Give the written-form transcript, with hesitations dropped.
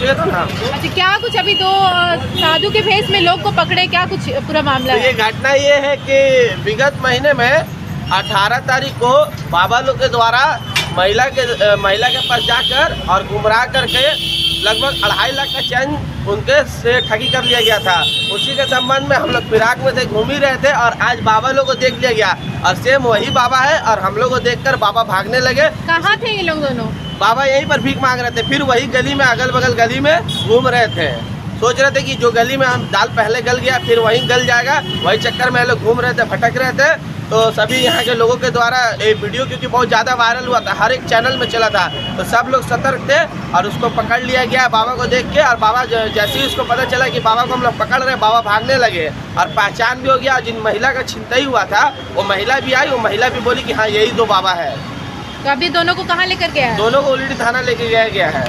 पूछिए तो ना। अच्छा, क्या कुछ अभी दो साधु के भेष में लोग को पकड़े, क्या कुछ पूरा मामला तो है? ये घटना ये है कि विगत महीने में 18 तारीख को बाबा लोग के द्वारा महिला के पास जाकर और गुमराह करके लगभग 2.5 लाख का चैन उनके से ठगी कर लिया गया था। उसी के संबंध में हम लोग फिराक में थे, घूम ही रहे थे और आज बाबा लोग को देख लिया गया और सेम वही बाबा है और हम लोग को देखकर बाबा भागने लगे। कहाँ थे ये लोग दोनों? बाबा यहीं पर भीख मांग रहे थे, फिर वही गली में अगल बगल गली में घूम रहे थे। सोच रहे थे कि जो गली में हम दाल पहले गल गया फिर वहीं गल जाएगा, वही चक्कर में लोग घूम रहे थे, भटक रहे थे। तो सभी यहाँ के लोगों के द्वारा ये वीडियो क्योंकि बहुत ज़्यादा वायरल हुआ था, हर एक चैनल में चला था, तो सब लोग सतर्क थे और उसको पकड़ लिया गया बाबा को देख के। और बाबा जैसे ही उसको पता चला कि बाबा को हम लोग पकड़ रहे हैं, बाबा भागने लगे और पहचान भी हो गया। जिन महिला का छिनतई हुआ था वो महिला भी आई, वो महिला भी बोली कि हाँ यही दो बाबा है। तो अभी दोनों को कहाँ लेकर गया है? दोनों को उलटी थाना लेके गया है।